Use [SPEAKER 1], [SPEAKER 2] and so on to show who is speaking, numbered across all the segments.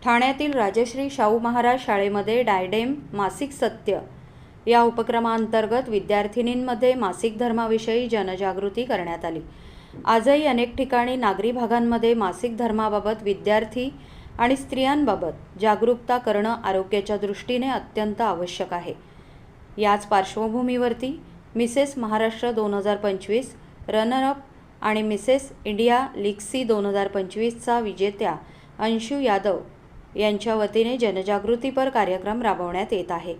[SPEAKER 1] ठाण्यातील राजश्री शाहू महाराज शाळेमध्ये डायडेम मासिक सत्य या उपक्रमांतर्गत विद्यार्थिनींमध्ये मासिक धर्माविषयी जनजागृती करण्यात आली। आजही अनेक ठिकाणी नागरी भागांमध्ये मासिक धर्माबाबत विद्यार्थी आणि स्त्रियांबाबत जागरूकता करणं आरोग्याच्या दृष्टीने अत्यंत आवश्यक आहे। याच पार्श्वभूमीवरती मिसेस महाराष्ट्र 2025 रनर अप आणि मिसेस इंडिया लिक्सी 2025चा विजेत्या अंशू यादव यांच्या वतीने जनजागृतीपर कार्यक्रम राबवण्यात येत आहे।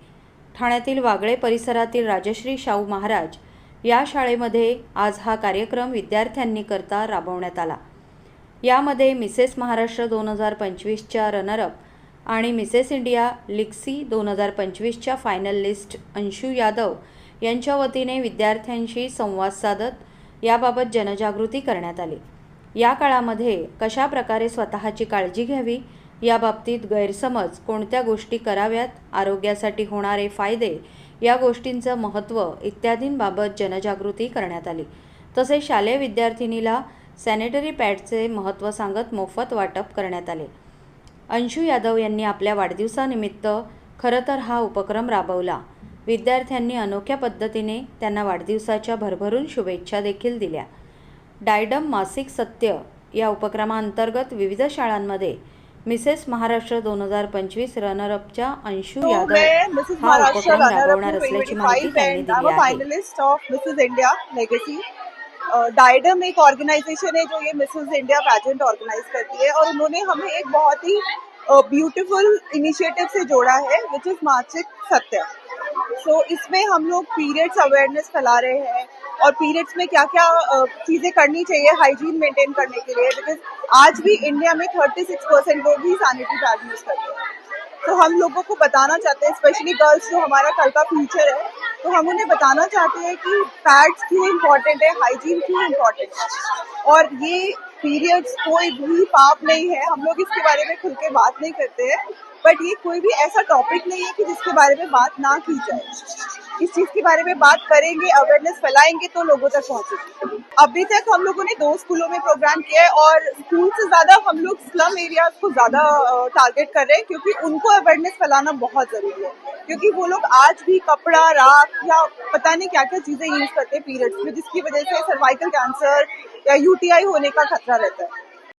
[SPEAKER 1] ठाण्यातील वागळे परिसरातील राजश्री शाहू महाराज या शाळेमध्ये आज हा कार्यक्रम विद्यार्थ्यांनी करता राबवण्यात आला। यामध्ये मिसेस महाराष्ट्र 2025च्या रनर अप आणि मिसेस इंडिया लिक्सी 2025च्या फायनलिस्ट अंशू यादव यांच्या वतीने विद्यार्थ्यांशी संवाद साधत याबाबत जनजागृती करण्यात आली। या काळामध्ये कशा प्रकारे स्वतःची काळजी घ्यावी, याबाबतीत गैरसमज, कोणत्या गोष्टी कराव्यात, आरोग्यासाठी होणारे फायदे, या गोष्टींचं महत्त्व इत्यादींबाबत जनजागृती करण्यात आली। तसेच शालेय विद्यार्थिनीला सॅनिटरी पॅडचे महत्त्व सांगत मोफत वाटप करण्यात आले। अंशू यादव यांनी आपल्या वाढदिवसानिमित्त खरं तर हा उपक्रम राबवला। विद्यार्थ्यांनी अनोख्या पद्धतीने त्यांना वाढदिवसाच्या भरभरून शुभेच्छा देखील दिल्या। डायडम मासिक सत्य या उपक्रमांतर्गत विविध शाळांमध्ये मिसेस महाराष्ट्र 2025 रनर अपच्या अंशू यादव हा उपक्रम राबवणार असल्याची माहिती त्यांनी दिली आहे।
[SPEAKER 2] Finalist of Mrs India legacy. Diadem एक ऑर्गेनाइजेशन है जो ये मिसेस इंडिया पैजेंट ऑर्गेनाइज करती है और उन्होंने हमें एक बहुत ही ब्यूटीफुल इनिशिएटिव से जोड़ा है विच इज मासिक सत्य। सो इसमें हम लोग पीरियड्स अवेयरनेस फैला रहे हैं और पीरियड्स में क्या क्या चीजें करनी चाहिए हाइजीन मेंटेन करने के लिए, बिकॉज आज भी इंडिया में 36% लोग ही सैनिटरी पैड यूज करते हैं। तो हम लोगों को बताना चाहते हैं, स्पेशली गर्ल्स जो हमारा कल का फ्यूचर है, तो हम उन्हें बताना चाहते हैं कि पैड्स क्यों इम्पोर्टेंट है, हाइजीन क्यों इम्पोर्टेंट है। और ये पीरियड्स कोई भी पाप नहीं है, हम लोग इसके बारे में खुल के बात नहीं करते हैं, बट ये कोई भी ऐसा टॉपिक नहीं है कि जिसके बारे में बात ना की जाए। इस चीज के बारे में बात करेंगे, अवेयरनेस फैलाएंगे तो लोगों तक पहुंचेगी। अभी तक हम लोगों ने 2 स्कूलों में प्रोग्राम किया है और स्कूल से ज्यादा हम लोग स्लम एरियाज को ज्यादा टारगेट कर रहे हैं, क्योंकि उनको अवेयरनेस फैलाना बहुत जरूरी है। क्योंकि वो लोग आज भी कपड़ा, राख या पता नहीं क्या क्या चीजें यूज करते हैं पीरियड्स में, जिसकी वजह से सर्वाइकल कैंसर या यूटीआई होने का खतरा रहता है।